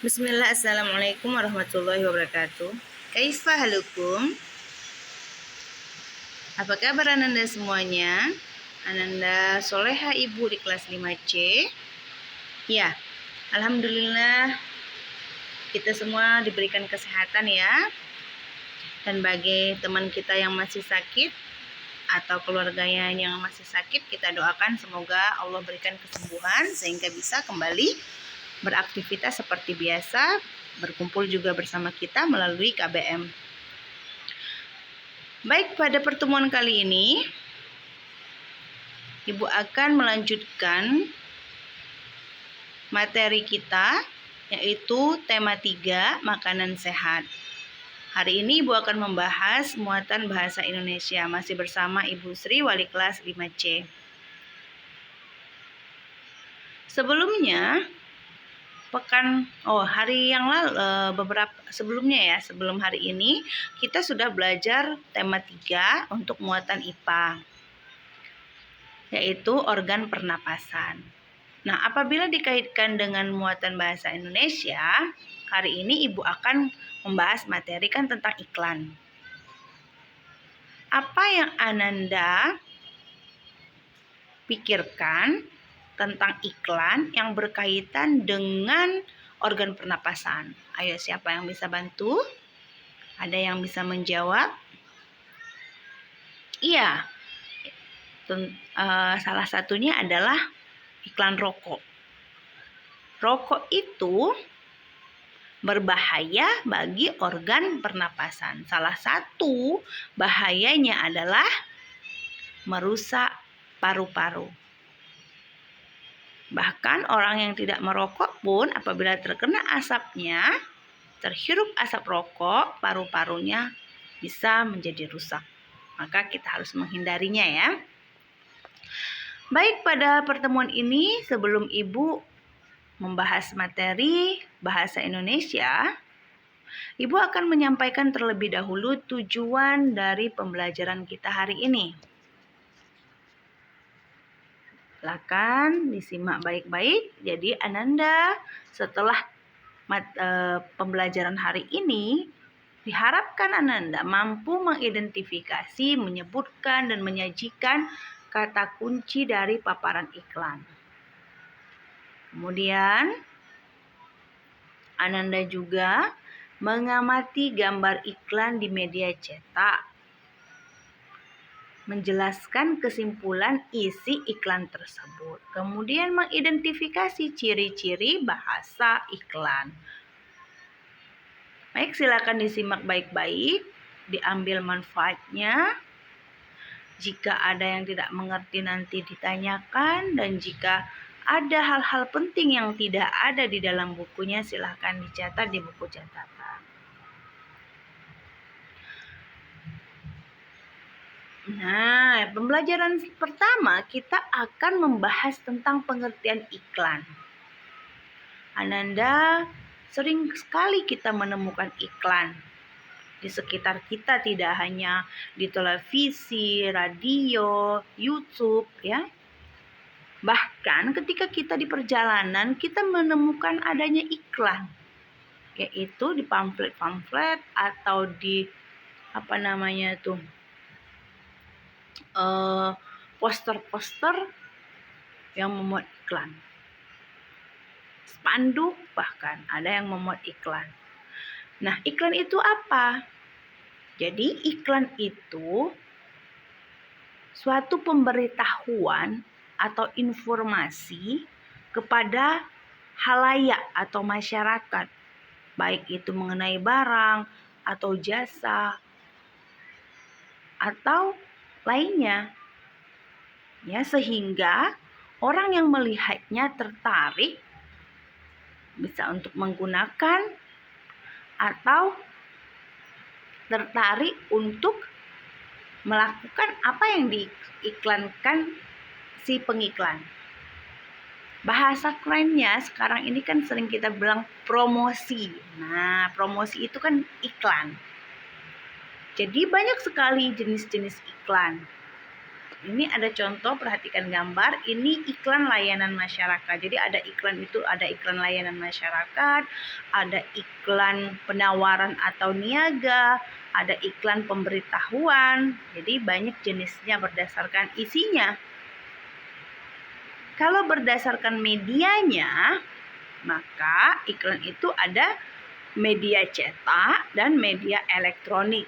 Bismillah, Assalamualaikum warahmatullahi wabarakatuh. Kaifa halukum? Apa kabar Ananda semuanya? Ananda Soleha Ibu di kelas 5C. Ya, Alhamdulillah kita semua diberikan kesehatan ya. Dan bagi teman kita yang masih sakit atau keluarganya yang masih sakit, kita doakan semoga Allah berikan kesembuhan sehingga bisa kembali beraktivitas seperti biasa, berkumpul juga bersama kita melalui KBM. Baik, pada pertemuan kali ini Ibu akan melanjutkan materi kita, yaitu tema 3, makanan sehat. Hari ini Ibu akan membahas muatan bahasa Indonesia, masih bersama Ibu Sri, wali kelas 5C. Sebelumnya, hari yang lalu, sebelum hari ini, kita sudah belajar tema 3 untuk muatan IPA, yaitu organ pernapasan. Nah, apabila dikaitkan dengan muatan bahasa Indonesia, hari ini Ibu akan membahas materi kan tentang iklan. Apa yang Ananda pikirkan tentang iklan yang berkaitan dengan organ pernapasan? Ayo, siapa yang bisa bantu? Ada yang bisa menjawab? Iya, salah satunya adalah iklan rokok. Rokok itu berbahaya bagi organ pernapasan. Salah satu bahayanya adalah merusak paru-paru. Bahkan orang yang tidak merokok pun apabila terkena asapnya, terhirup asap rokok, paru-parunya bisa menjadi rusak. Maka kita harus menghindarinya ya. Baik, pada pertemuan ini sebelum Ibu membahas materi bahasa Indonesia, Ibu akan menyampaikan terlebih dahulu tujuan dari pembelajaran kita hari ini. Silakan disimak baik-baik. Jadi Ananda setelah pembelajaran hari ini, diharapkan Ananda mampu mengidentifikasi, menyebutkan, dan menyajikan kata kunci dari paparan iklan. Kemudian Ananda juga mengamati gambar iklan di media cetak, menjelaskan kesimpulan isi iklan tersebut, kemudian mengidentifikasi ciri-ciri bahasa iklan. Baik, silakan disimak baik-baik, diambil manfaatnya. Jika ada yang tidak mengerti nanti ditanyakan, dan jika ada hal-hal penting yang tidak ada di dalam bukunya, silakan dicatat di buku catatan. Nah, pembelajaran pertama kita akan membahas tentang pengertian iklan. Ananda, sering sekali kita menemukan iklan di sekitar kita, tidak hanya di televisi, radio, YouTube ya. Bahkan ketika kita di perjalanan, kita menemukan adanya iklan, yaitu di pamflet-pamflet atau di poster-poster yang memuat iklan. Spanduk bahkan ada yang memuat iklan. Nah, iklan itu apa? Jadi iklan itu suatu pemberitahuan atau informasi kepada halayak atau masyarakat, baik itu mengenai barang atau jasa atau lainnya, ya, sehingga orang yang melihatnya tertarik bisa untuk menggunakan atau tertarik untuk melakukan apa yang diiklankan si pengiklan. Bahasa kerennya sekarang ini kan sering kita bilang promosi. Nah, promosi itu kan iklan. Jadi banyak sekali jenis-jenis iklan. Ini ada contoh, perhatikan gambar. Ini iklan layanan masyarakat. Jadi ada iklan itu, ada iklan layanan masyarakat, ada iklan penawaran atau niaga, ada iklan pemberitahuan. Jadi banyak jenisnya berdasarkan isinya. Kalau berdasarkan medianya, maka iklan itu ada media cetak dan media elektronik.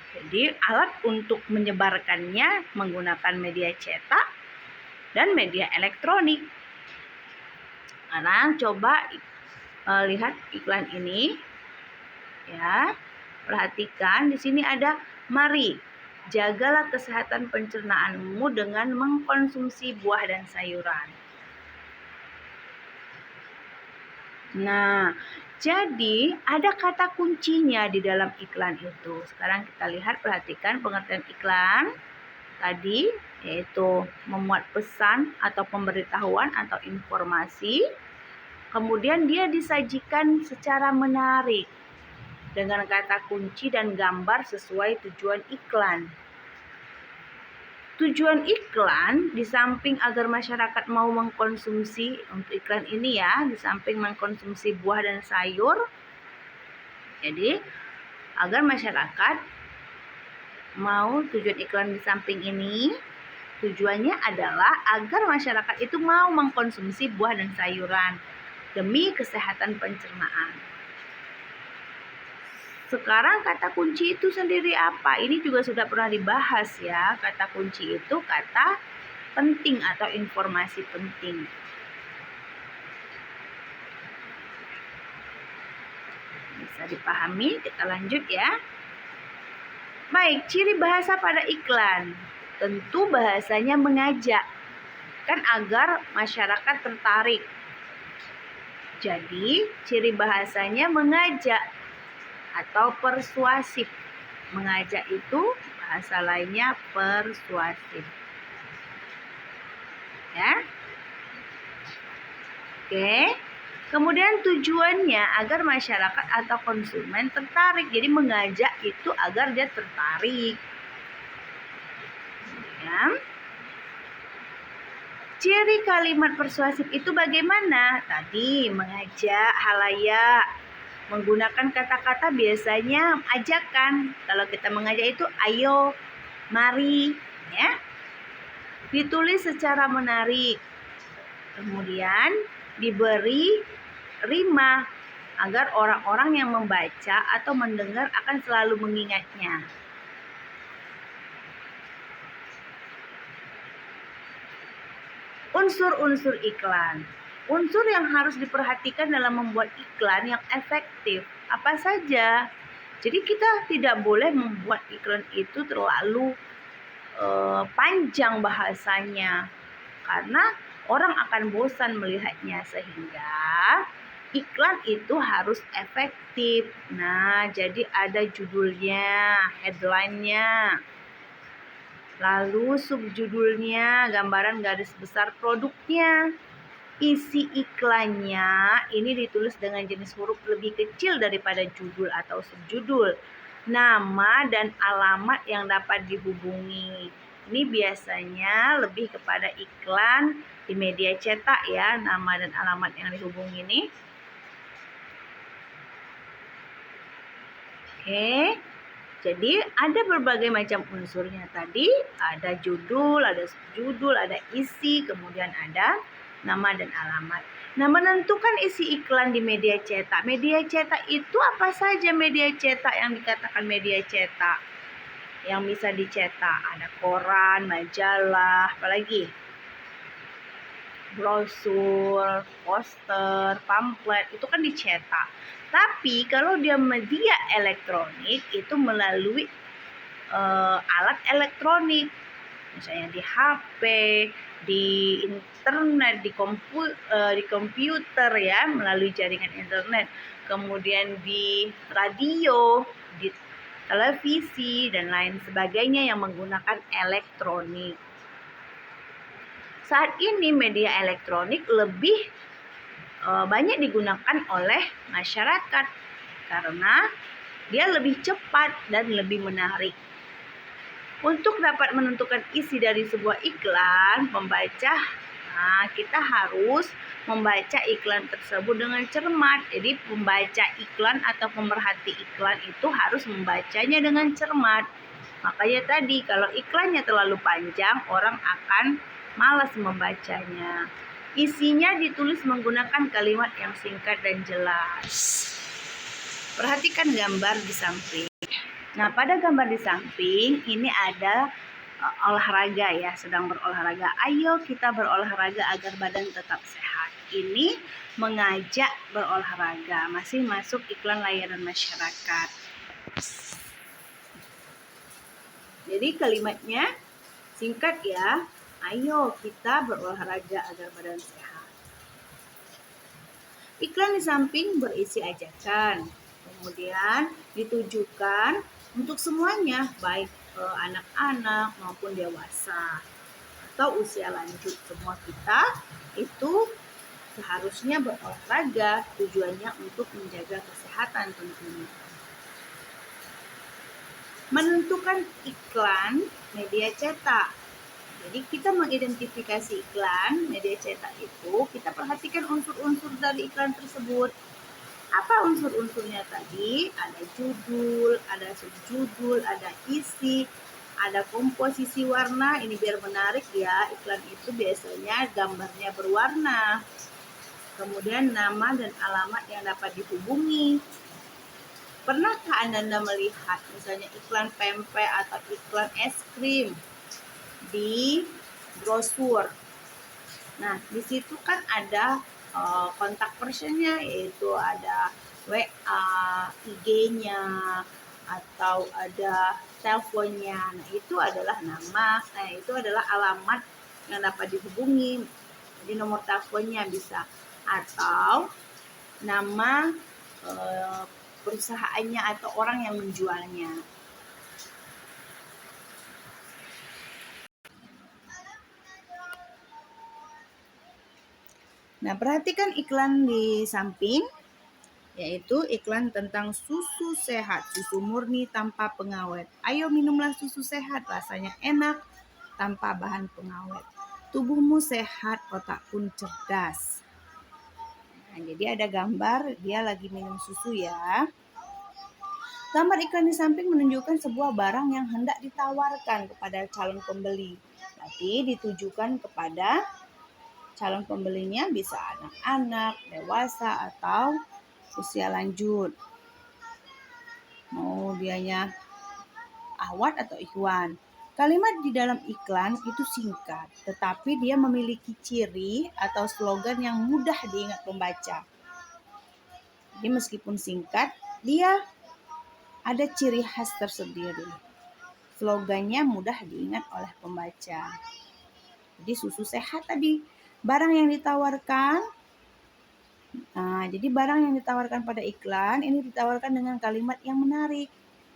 Jadi alat untuk menyebarkannya menggunakan media cetak dan media elektronik. Sekarang coba lihat iklan ini. Ya. Perhatikan di sini ada, mari jagalah kesehatan pencernaanmu dengan mengkonsumsi buah dan sayuran. Nah, jadi ada kata kuncinya di dalam iklan itu. Sekarang kita lihat, perhatikan pengertian iklan tadi, yaitu memuat pesan atau pemberitahuan atau informasi. Kemudian dia disajikan secara menarik dengan kata kunci dan gambar sesuai tujuan iklan. Tujuan iklan di samping agar masyarakat mau mengkonsumsi, untuk iklan ini ya, di samping mengkonsumsi buah dan sayur, jadi agar masyarakat mau, tujuan iklan di samping ini tujuannya adalah agar masyarakat itu mau mengkonsumsi buah dan sayuran demi kesehatan pencernaan. Sekarang kata kunci itu sendiri apa? Ini juga sudah pernah dibahas ya. Kata kunci itu kata penting atau informasi penting. Bisa dipahami? Kita lanjut ya. Baik, ciri bahasa pada iklan. Tentu bahasanya mengajak, kan agar masyarakat tertarik. Jadi, ciri bahasanya mengajak atau persuasif. Mengajak itu bahasa lainnya persuasif. Ya. Oke. Kemudian tujuannya agar masyarakat atau konsumen tertarik. Jadi mengajak itu agar dia tertarik. Ya. Ciri kalimat persuasif itu bagaimana? Tadi mengajak halayak. Menggunakan kata-kata biasanya ajakan. Kalau kita mengajak itu ayo, mari, ya. Ditulis secara menarik. Kemudian diberi rima agar orang-orang yang membaca atau mendengar akan selalu mengingatnya. Unsur-unsur iklan. Unsur yang harus diperhatikan dalam membuat iklan yang efektif apa saja? Jadi kita tidak boleh membuat iklan itu terlalu panjang bahasanya, karena orang akan bosan melihatnya, sehingga iklan itu harus efektif. Nah, jadi ada judulnya, headline-nya. Lalu subjudulnya, gambaran garis besar produknya. Isi iklannya ini ditulis dengan jenis huruf lebih kecil daripada judul atau subjudul. Nama dan alamat yang dapat dihubungi. Ini biasanya lebih kepada iklan di media cetak ya, nama dan alamat yang dihubungi ini. Oke. Jadi ada berbagai macam unsurnya tadi. Ada judul, ada subjudul, ada isi, kemudian ada nama dan alamat. Nah, menentukan isi iklan di media cetak. Media cetak itu apa saja media cetak yang dikatakan media cetak? Yang bisa dicetak. Ada koran, majalah, apalagi? Brosur, poster, pamflet, itu kan dicetak. Tapi kalau dia media elektronik itu melalui alat elektronik. Misalnya di HP, di internet, di komputer ya, melalui jaringan internet. Kemudian di radio, di televisi dan lain sebagainya yang menggunakan elektronik. Saat ini media elektronik lebih banyak digunakan oleh masyarakat karena dia lebih cepat dan lebih menarik. Untuk dapat menentukan isi dari sebuah iklan, kita harus membaca iklan tersebut dengan cermat. Jadi pembaca iklan atau pemerhati iklan itu harus membacanya dengan cermat. Makanya tadi kalau iklannya terlalu panjang, orang akan malas membacanya. Isinya ditulis menggunakan kalimat yang singkat dan jelas. Perhatikan gambar di samping. Nah, pada gambar di samping ini ada olahraga ya, sedang berolahraga. Ayo kita berolahraga agar badan tetap sehat. Ini mengajak berolahraga, masih masuk iklan layanan masyarakat. Jadi kalimatnya singkat ya. Ayo kita berolahraga agar badan sehat. Iklan di samping berisi ajakan, kemudian ditujukan untuk semuanya, baik anak-anak maupun dewasa atau usia lanjut. Semua kita itu seharusnya berolahraga, tujuannya untuk menjaga kesehatan tentunya. Menentukan iklan media cetak. Jadi kita mengidentifikasi iklan media cetak itu, kita perhatikan unsur-unsur dari iklan tersebut. Apa unsur-unsurnya tadi? Ada judul, ada subjudul, ada isi, ada komposisi warna. Ini biar menarik ya, iklan itu biasanya gambarnya berwarna. Kemudian nama dan alamat yang dapat dihubungi. Pernahkah Anda melihat misalnya iklan pempek atau iklan es krim di brosur? Nah, di situ kan ada kontak personnya, yaitu ada WA, IG-nya, atau ada teleponnya. Nah, itu adalah nama, itu adalah alamat yang dapat dihubungi. Jadi nomor teleponnya bisa, atau nama perusahaannya atau orang yang menjualnya. Nah, perhatikan iklan di samping, yaitu iklan tentang susu sehat, susu murni tanpa pengawet. Ayo minumlah susu sehat, rasanya enak tanpa bahan pengawet. Tubuhmu sehat, otak pun cerdas. Nah, jadi ada gambar dia lagi minum susu ya. Gambar iklan di samping menunjukkan sebuah barang yang hendak ditawarkan kepada calon pembeli. Berarti ditujukan kepada calon pembelinya, bisa anak-anak, dewasa, atau usia lanjut. Mau dianya Ahwat atau Ikhwan. Kalimat di dalam iklan itu singkat, tetapi dia memiliki ciri atau slogan yang mudah diingat pembaca. Jadi meskipun singkat, dia ada ciri khas tersendiri. Slogannya mudah diingat oleh pembaca. Jadi susu sehat tadi, barang yang ditawarkan. Nah, jadi barang yang ditawarkan pada iklan ini ditawarkan dengan kalimat yang menarik.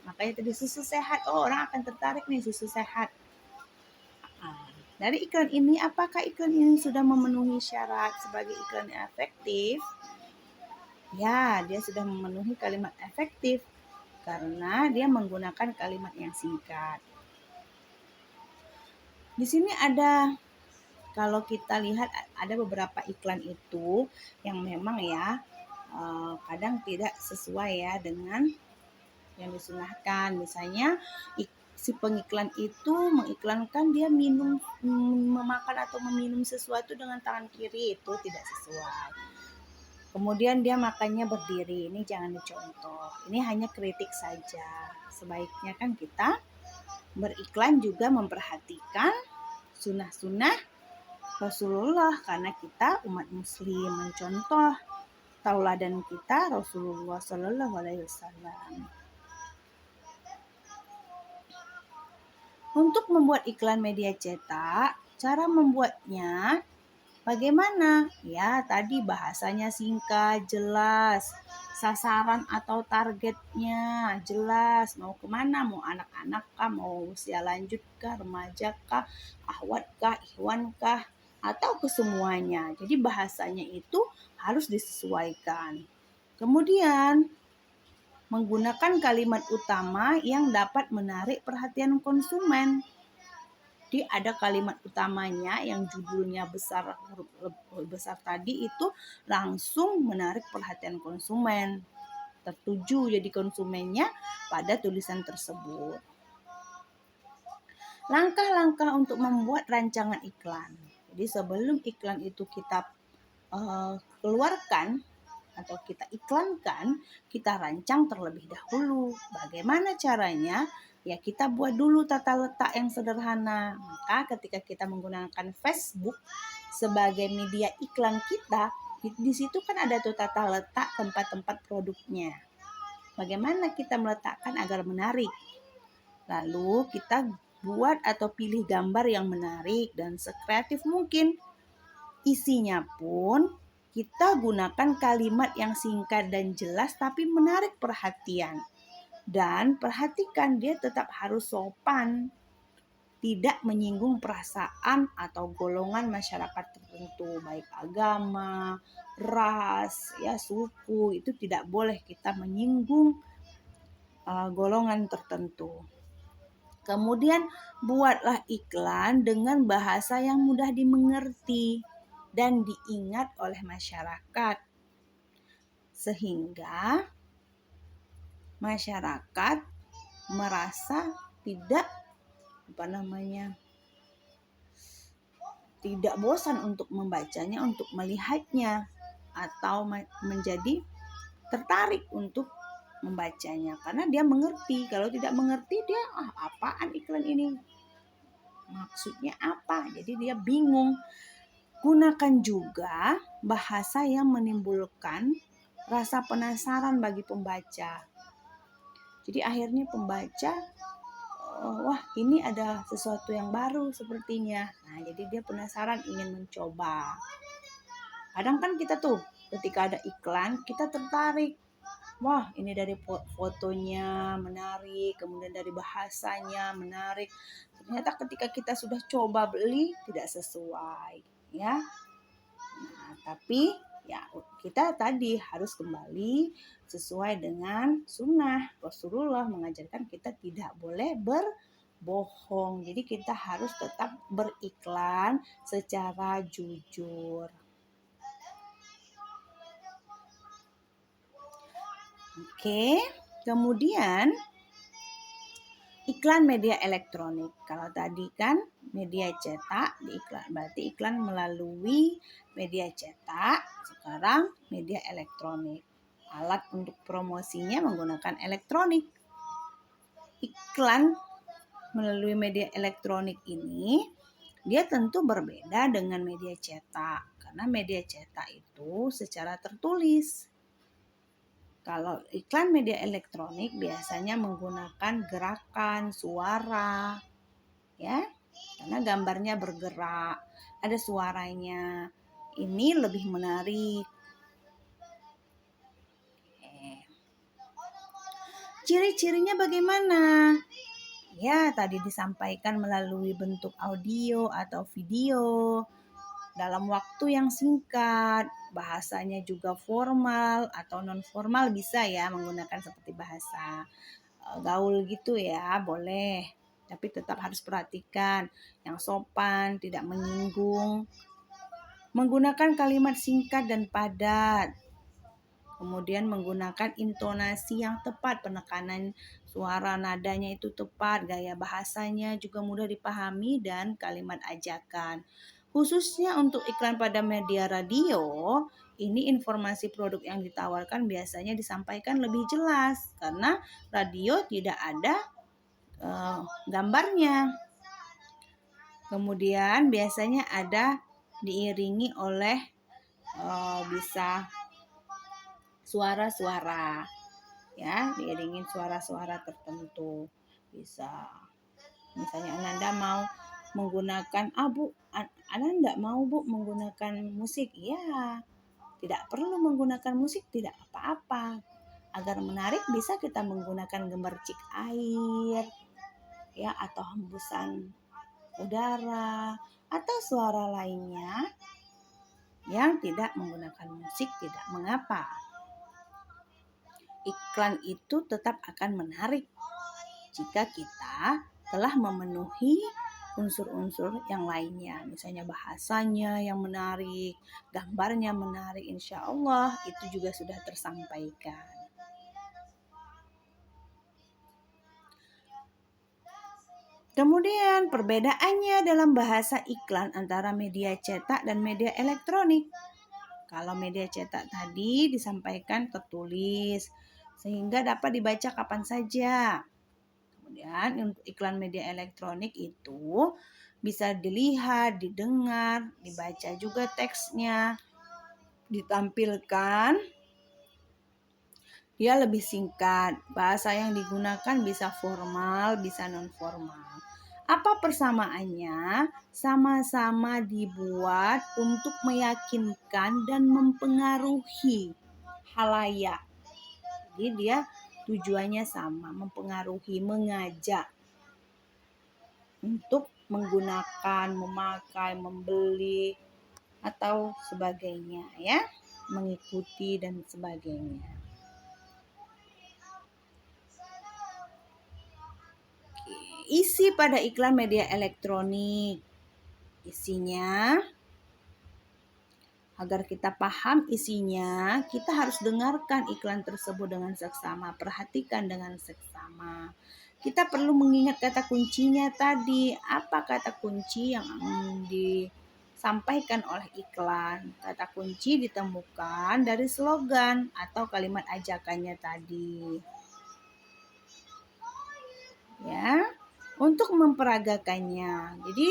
Makanya tadi susu sehat, orang akan tertarik nih susu sehat. Nah, dari iklan ini, apakah iklan ini sudah memenuhi syarat sebagai iklan yang efektif? Ya, dia sudah memenuhi kalimat efektif karena dia menggunakan kalimat yang singkat. Di sini ada, kalau kita lihat ada beberapa iklan itu yang memang ya kadang tidak sesuai ya dengan yang disunahkan. Misalnya si pengiklan itu mengiklankan dia memakan atau meminum sesuatu dengan tangan kiri, itu tidak sesuai. Kemudian dia makannya berdiri, ini jangan dicontoh. Ini hanya kritik saja. Sebaiknya kan kita beriklan juga memperhatikan sunnah-sunnah Rasulullah, karena kita umat muslim, mencontoh tauladan kita Rasulullah Shallallahu Alaihi Wasallam. Untuk membuat iklan media cetak, cara membuatnya bagaimana? Ya, tadi bahasanya singkat, jelas, sasaran atau targetnya jelas, mau kemana, mau anak-anak kah, mau usia lanjut kah, remaja kah, ahwat kah, ikhwan kah, atau kesemuanya. Jadi bahasanya itu harus disesuaikan. Kemudian menggunakan kalimat utama yang dapat menarik perhatian konsumen. Jadi ada kalimat utamanya yang judulnya besar, huruf besar tadi itu langsung menarik perhatian konsumen. Tertuju jadi konsumennya pada tulisan tersebut. Langkah-langkah untuk membuat rancangan iklan. Jadi sebelum iklan itu kita keluarkan atau kita iklankan, kita rancang terlebih dahulu. Bagaimana caranya? Ya kita buat dulu tata letak yang sederhana. Maka ketika kita menggunakan Facebook sebagai media iklan kita, di situ kan ada tuh tata letak tempat-tempat produknya. Bagaimana kita meletakkan agar menarik? Lalu kita buat atau pilih gambar yang menarik dan sekreatif mungkin. Isinya pun kita gunakan kalimat yang singkat dan jelas tapi menarik perhatian. Dan perhatikan dia tetap harus sopan, tidak menyinggung perasaan atau golongan masyarakat tertentu, baik agama, ras, ya suku, itu tidak boleh kita menyinggung golongan tertentu. Kemudian buatlah iklan dengan bahasa yang mudah dimengerti dan diingat oleh masyarakat, sehingga masyarakat merasa tidak tidak bosan untuk membacanya, untuk melihatnya, atau menjadi tertarik untuk membacanya karena dia mengerti. Kalau tidak mengerti dia apaan iklan ini, maksudnya apa, jadi dia bingung. Gunakan juga bahasa yang menimbulkan rasa penasaran bagi pembaca. Jadi akhirnya pembaca, wah ini ada sesuatu yang baru sepertinya. Nah jadi dia penasaran, ingin mencoba. Kadang kan kita tuh ketika ada iklan kita tertarik. Wah ini dari fotonya menarik, kemudian dari bahasanya menarik. Ternyata ketika kita sudah coba beli tidak sesuai, ya. Nah, tapi ya kita tadi harus kembali sesuai dengan sunnah. Rasulullah mengajarkan kita tidak boleh berbohong. Jadi kita harus tetap beriklan secara jujur. Oke, kemudian iklan media elektronik. Kalau tadi kan media cetak, berarti iklan melalui media cetak. Sekarang media elektronik. Alat untuk promosinya menggunakan elektronik. Iklan melalui media elektronik ini dia tentu berbeda dengan media cetak. Karena media cetak itu secara tertulis. Kalau iklan media elektronik biasanya menggunakan gerakan, suara, ya, karena gambarnya bergerak, ada suaranya. Ini lebih menarik. Ciri-cirinya bagaimana? Ya, tadi disampaikan melalui bentuk audio atau video dalam waktu yang singkat. Bahasanya juga formal atau non formal bisa ya, menggunakan seperti bahasa gaul gitu ya, boleh. Tapi tetap harus perhatikan yang sopan, tidak menyinggung. Menggunakan kalimat singkat dan padat. Kemudian menggunakan intonasi yang tepat, penekanan suara nadanya itu tepat, gaya bahasanya juga mudah dipahami dan kalimat ajakan. Khususnya untuk iklan pada media radio, ini informasi produk yang ditawarkan biasanya disampaikan lebih jelas karena radio tidak ada gambarnya. Kemudian biasanya ada diiringi oleh bisa suara-suara, ya, diiringin suara-suara tertentu. Bisa misalnya Ananda mau menggunakan Bu, Ananda mau Bu menggunakan musik, ya, tidak perlu menggunakan musik, tidak apa-apa. Agar menarik bisa kita menggunakan gemercik air, ya, atau hembusan udara atau suara lainnya yang tidak menggunakan musik, tidak mengapa. iklan itu tetap akan menarik jika kita telah memenuhi unsur-unsur yang lainnya, misalnya bahasanya yang menarik, gambarnya menarik, insya Allah itu juga sudah tersampaikan. Kemudian perbedaannya dalam bahasa iklan antara media cetak dan media elektronik. Kalau media cetak tadi disampaikan tertulis sehingga dapat dibaca kapan saja. Kemudian untuk iklan media elektronik itu bisa dilihat, didengar, dibaca juga teksnya, ditampilkan. Dia lebih singkat. Bahasa yang digunakan bisa formal, bisa non-formal. Apa persamaannya? Sama-sama dibuat untuk meyakinkan dan mempengaruhi halayak. Jadi dia tujuannya sama, mempengaruhi, mengajak untuk menggunakan, memakai, membeli atau sebagainya ya, mengikuti dan sebagainya. Isi pada iklan media elektronik. Isinya, agar kita paham isinya, kita harus dengarkan iklan tersebut dengan seksama, perhatikan dengan seksama. Kita perlu mengingat kata kuncinya tadi. Apa kata kunci yang disampaikan oleh iklan? Kata kunci ditemukan dari slogan atau kalimat ajakannya tadi. Ya, untuk memperagakannya. Jadi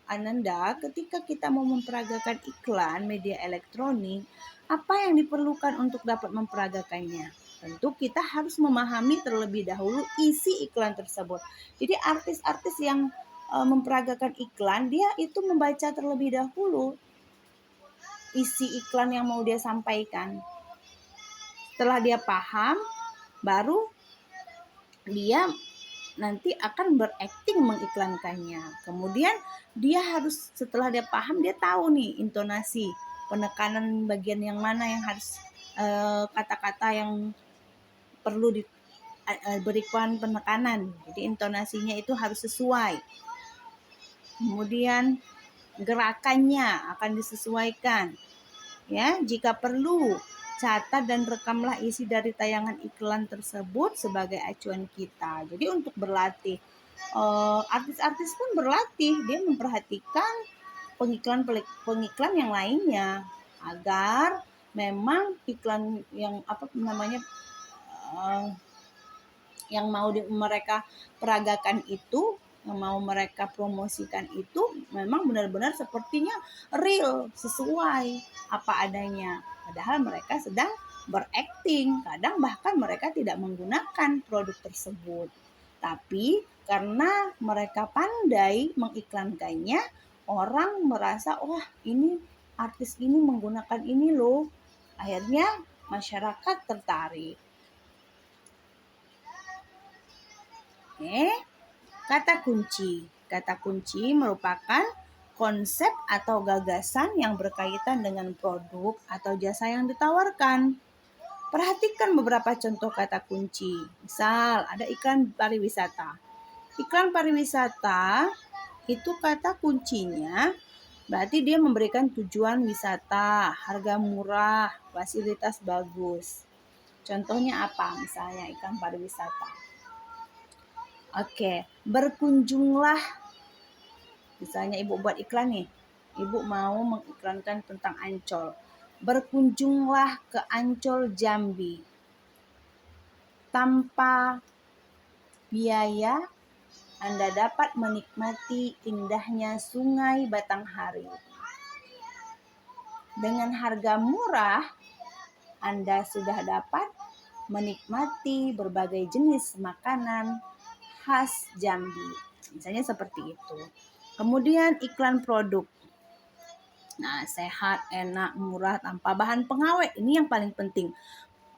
Ananda, ketika kita mau memperagakan iklan media elektronik, apa yang diperlukan untuk dapat memperagakannya? Tentu kita harus memahami terlebih dahulu isi iklan tersebut. Jadi artis-artis yang memperagakan iklan, dia itu membaca terlebih dahulu isi iklan yang mau dia sampaikan. Setelah dia paham, baru dia nanti akan berakting mengiklankannya. Kemudian dia harus, setelah dia paham, dia tahu nih intonasi, penekanan bagian yang mana yang harus, kata-kata yang perlu diberikan penekanan. Jadi intonasinya itu harus sesuai. Kemudian gerakannya akan disesuaikan. Ya, jika perlu catat dan rekamlah isi dari tayangan iklan tersebut sebagai acuan kita. Jadi untuk berlatih, artis-artis pun berlatih, dia memperhatikan pengiklan yang lainnya agar memang iklan yang yang mau mereka peragakan itu, yang mau mereka promosikan itu memang benar-benar sepertinya real, sesuai apa adanya. Padahal mereka sedang berakting, kadang bahkan mereka tidak menggunakan produk tersebut. Tapi karena mereka pandai mengiklankannya, orang merasa, wah ini artis ini menggunakan ini loh. Akhirnya masyarakat tertarik. Oke. Kata kunci. Kata kunci merupakan konsep atau gagasan yang berkaitan dengan produk atau jasa yang ditawarkan. Perhatikan beberapa contoh kata kunci. Misal, ada iklan pariwisata. Iklan pariwisata itu kata kuncinya berarti dia memberikan tujuan wisata, harga murah, fasilitas bagus. Contohnya apa? Misalnya iklan pariwisata. Oke, berkunjunglah. Misalnya ibu buat iklan nih. Ibu mau mengiklankan tentang Ancol. Berkunjunglah ke Ancol Jambi. Tanpa biaya, Anda dapat menikmati indahnya Sungai Batanghari. Dengan harga murah, Anda sudah dapat menikmati berbagai jenis makanan khas Jambi. Misalnya seperti itu. Kemudian iklan produk. Nah, sehat, enak, murah, tanpa bahan pengawet. Ini yang paling penting.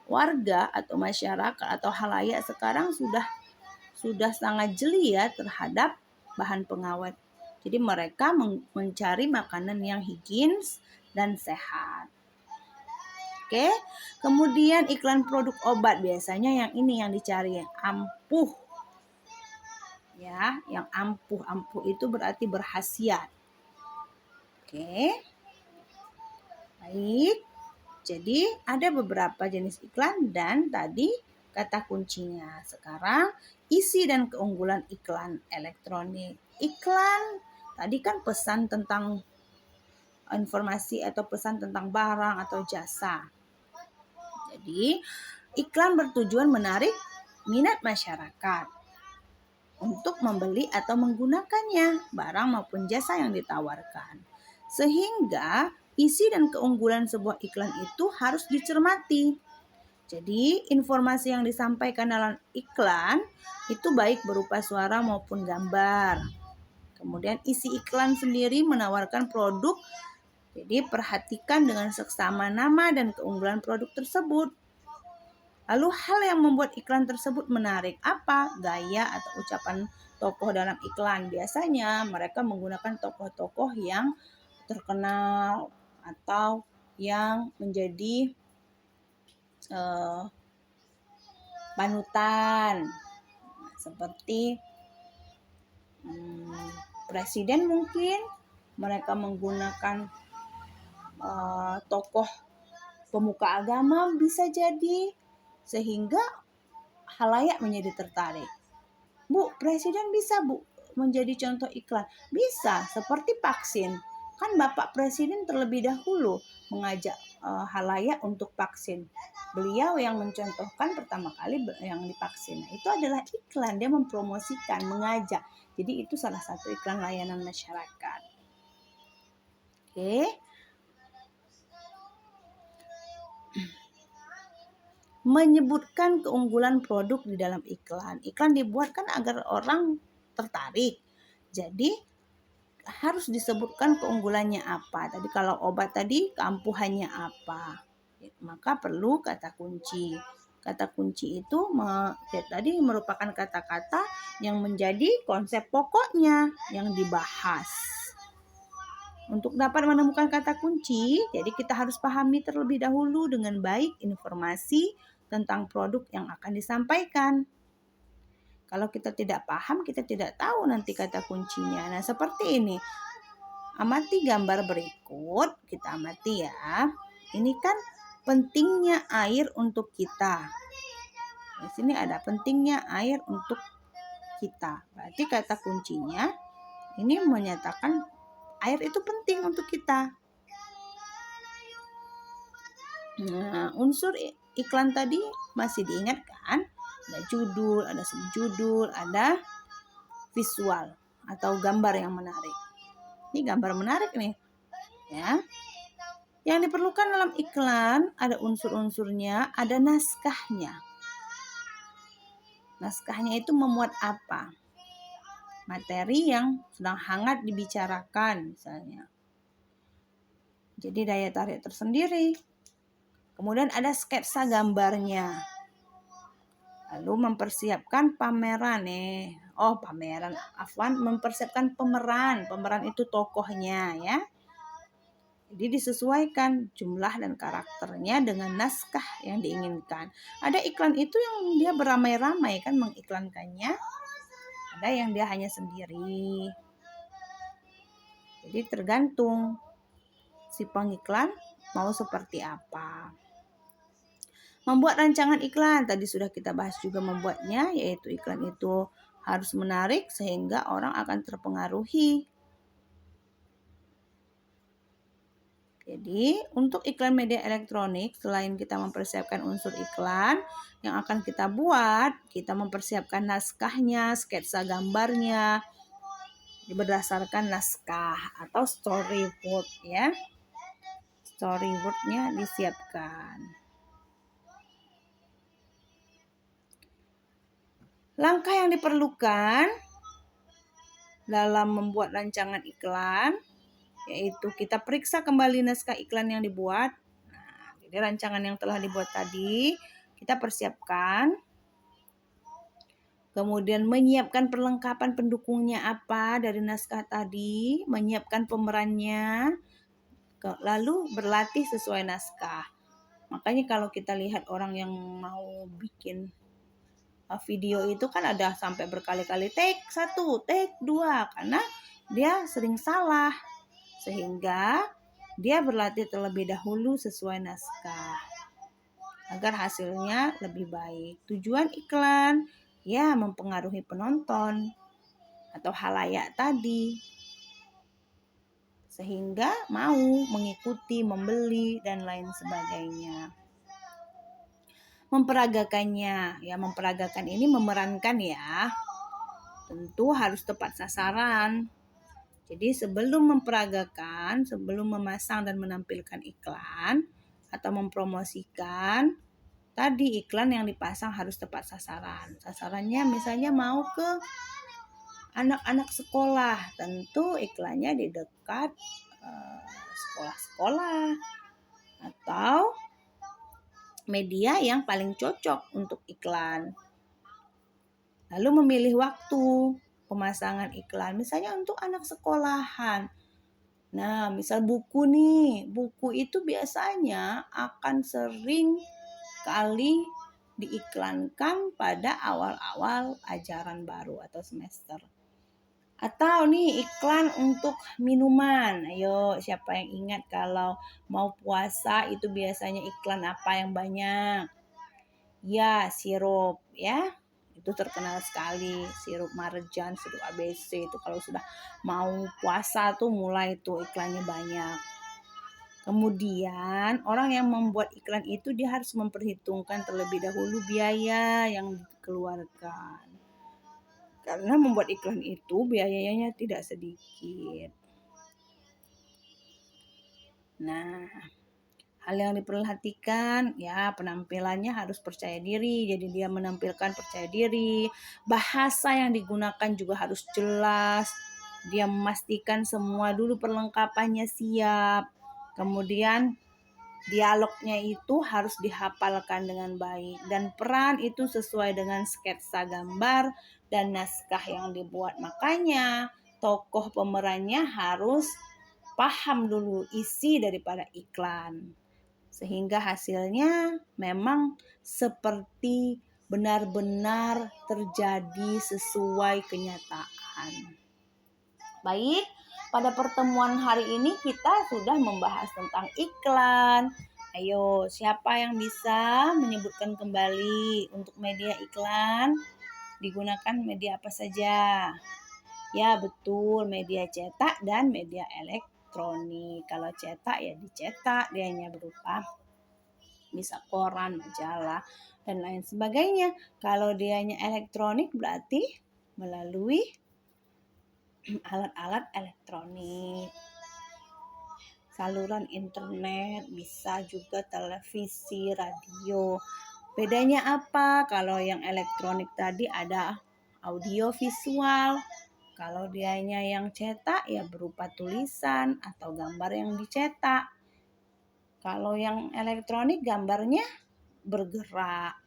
Warga atau masyarakat atau halayak sekarang sudah sangat jeli ya terhadap bahan pengawet. Jadi mereka mencari makanan yang higienis dan sehat. Oke. Kemudian iklan produk obat, biasanya yang ini yang dicari, yang ampuh. Ya, yang ampuh. Ampuh itu berarti berkhasiat. Oke. Baik. Jadi ada beberapa jenis iklan dan tadi kata kuncinya. Sekarang isi dan keunggulan iklan elektronik. Iklan tadi kan pesan tentang informasi atau pesan tentang barang atau jasa. Jadi iklan bertujuan menarik minat masyarakat untuk membeli atau menggunakannya barang maupun jasa yang ditawarkan. Sehingga isi dan keunggulan sebuah iklan itu harus dicermati. Jadi, informasi yang disampaikan dalam iklan itu baik berupa suara maupun gambar. Kemudian isi iklan sendiri menawarkan produk. Jadi, perhatikan dengan seksama nama dan keunggulan produk tersebut. Lalu hal yang membuat iklan tersebut menarik apa? Gaya atau ucapan tokoh dalam iklan. Biasanya mereka menggunakan tokoh-tokoh yang terkenal atau yang menjadi panutan, seperti presiden mungkin mereka menggunakan tokoh pemuka agama bisa jadi, sehingga halayak menjadi tertarik. Bu, presiden bisa Bu menjadi contoh iklan? Bisa, seperti vaksin. Kan Bapak Presiden terlebih dahulu mengajak halayak untuk vaksin. Beliau yang mencontohkan pertama kali yang divaksin. Nah, itu adalah iklan, dia mempromosikan, mengajak. Jadi itu salah satu iklan layanan masyarakat. Oke. Menyebutkan keunggulan produk di dalam iklan. Iklan dibuatkan agar orang tertarik. Jadi harus disebutkan keunggulannya apa. Tadi kalau obat tadi keampuhannya apa. Maka perlu kata kunci. Kata kunci itu tadi merupakan kata-kata yang menjadi konsep pokoknya yang dibahas. Untuk dapat menemukan kata kunci, jadi kita harus pahami terlebih dahulu dengan baik informasi tentang produk yang akan disampaikan. Kalau kita tidak paham, kita tidak tahu nanti kata kuncinya. Nah, seperti ini. Amati gambar berikut. Kita amati ya. Ini kan pentingnya air untuk kita. Di sini ada pentingnya air untuk kita. Berarti kata kuncinya ini menyatakan air itu penting untuk kita. Nah, unsur iklan tadi masih diingat kan? Ada judul, ada subjudul, ada visual atau gambar yang menarik. Ini gambar menarik nih, ya. Yang diperlukan dalam iklan ada unsur-unsurnya, ada naskahnya. Naskahnya itu memuat apa? Materi yang sedang hangat dibicarakan misalnya. Jadi daya tarik tersendiri. Kemudian ada sketsa gambarnya. Lalu mempersiapkan pameran mempersiapkan pemeran. Pemeran itu tokohnya ya. Jadi disesuaikan jumlah dan karakternya dengan naskah yang diinginkan. Ada iklan itu yang dia beramai-ramai kan mengiklankannya. Ada yang dia hanya sendiri. Jadi tergantung si pengiklan mau seperti apa. Membuat rancangan iklan, tadi sudah kita bahas juga membuatnya, yaitu iklan itu harus menarik sehingga orang akan terpengaruhi. Jadi, untuk iklan media elektronik, selain kita mempersiapkan unsur iklan yang akan kita buat, kita mempersiapkan naskahnya, sketsa gambarnya, berdasarkan naskah atau storyboard ya. Storyboardnya disiapkan. Langkah yang diperlukan dalam membuat rancangan iklan, yaitu kita periksa kembali naskah iklan yang dibuat. Nah, jadi rancangan yang telah dibuat tadi, kita persiapkan. Kemudian menyiapkan perlengkapan pendukungnya apa dari naskah tadi, menyiapkan pemerannya, lalu berlatih sesuai naskah. Makanya kalau kita lihat orang yang mau bikin video itu kan ada sampai berkali-kali take 1, take 2 karena dia sering salah. Sehingga dia berlatih terlebih dahulu sesuai naskah agar hasilnya lebih baik. Tujuan iklan ya mempengaruhi penonton atau halayak tadi sehingga mau mengikuti, membeli dan lain sebagainya. Memperagakannya, ya memperagakan ini memerankan ya. Tentu harus tepat sasaran. Jadi sebelum memperagakan, sebelum memasang dan menampilkan iklan atau mempromosikan, tadi iklan yang dipasang harus tepat sasaran. Sasarannya misalnya mau ke anak-anak sekolah, tentu iklannya di dekat sekolah-sekolah atau media yang paling cocok untuk iklan. Lalu memilih waktu pemasangan iklan, misalnya untuk anak sekolahan. Nah, misal buku nih, buku itu biasanya akan sering kali diiklankan pada awal-awal ajaran baru atau semester. Atau nih iklan untuk minuman. Ayo, siapa yang ingat kalau mau puasa itu biasanya iklan apa yang banyak? Ya, sirup ya. Itu terkenal sekali, sirup Marjan, sirup ABC itu kalau sudah mau puasa tuh mulai tuh iklannya banyak. Kemudian orang yang membuat iklan itu dia harus memperhitungkan terlebih dahulu biaya yang dikeluarkan. Karena membuat iklan itu biayanya tidak sedikit. Nah, hal yang diperhatikan ya penampilannya harus percaya diri. Jadi dia menampilkan percaya diri. Bahasa yang digunakan juga harus jelas. Dia memastikan semua dulu perlengkapannya siap. Kemudian dialognya itu harus dihafalkan dengan baik. Dan peran itu sesuai dengan sketsa gambar dan naskah yang dibuat. Makanya tokoh pemerannya harus paham dulu isi daripada iklan. Sehingga hasilnya memang seperti benar-benar terjadi sesuai kenyataan. Baik, pada pertemuan hari ini kita sudah membahas tentang iklan. Ayo, siapa yang bisa menyebutkan kembali untuk media iklan? Digunakan media apa saja? Ya, betul, media cetak dan media elektronik. Kalau cetak ya dicetak, dia hanya berupa bisa koran, majalah, dan lain sebagainya. Kalau dianya elektronik berarti melalui alat-alat elektronik, saluran internet, bisa juga televisi, radio. Bedanya apa? Kalau yang elektronik tadi ada audio visual. Kalau dianya yang cetak ya berupa tulisan atau gambar yang dicetak. Kalau yang elektronik gambarnya bergerak.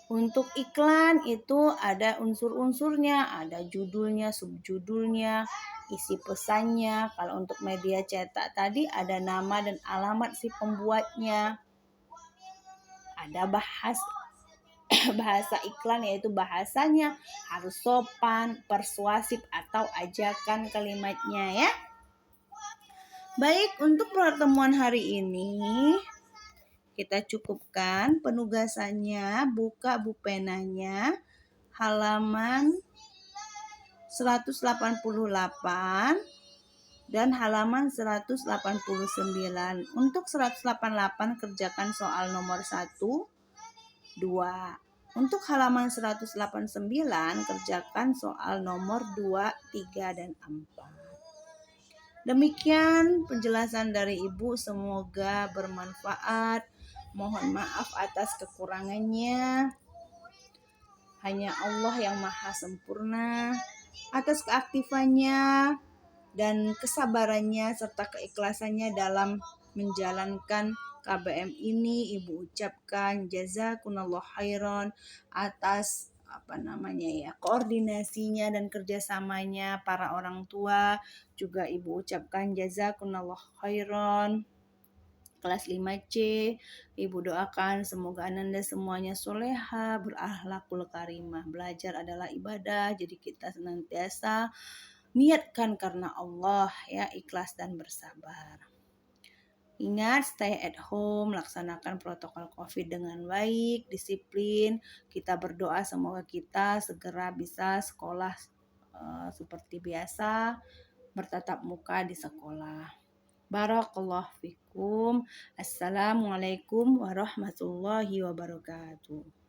Untuk iklan itu ada unsur-unsurnya, ada judulnya, subjudulnya, isi pesannya. Kalau untuk media cetak tadi ada nama dan alamat si pembuatnya. Ada bahasa iklan yaitu bahasanya harus sopan, persuasif atau ajakan kalimatnya ya. Baik, untuk pertemuan hari ini kita cukupkan penugasannya, buka bupenanya halaman 188 dan halaman 189. Untuk 188 kerjakan soal nomor 1, 2. Untuk halaman 189 kerjakan soal nomor 2, 3, dan 4. Demikian penjelasan dari Ibu, semoga bermanfaat. Mohon maaf atas kekurangannya. Hanya Allah yang maha sempurna. Atas keaktifannya dan kesabarannya serta keikhlasannya dalam menjalankan KBM ini, Ibu ucapkan jazakumullah khairan atas koordinasinya dan kerjasamanya para orang tua. Juga Ibu ucapkan jazakumullah khairan kelas 5C. Ibu doakan semoga Ananda semuanya soleha, berakhlakul karimah. Belajar adalah ibadah, jadi kita senantiasa niatkan karena Allah ya, ikhlas dan bersabar. Ingat, stay at home, laksanakan protokol COVID dengan baik, disiplin. Kita berdoa semoga kita segera bisa sekolah seperti biasa, bertatap muka di sekolah. Barakallahu fikum. Assalamualaikum warahmatullahi wabarakatuh.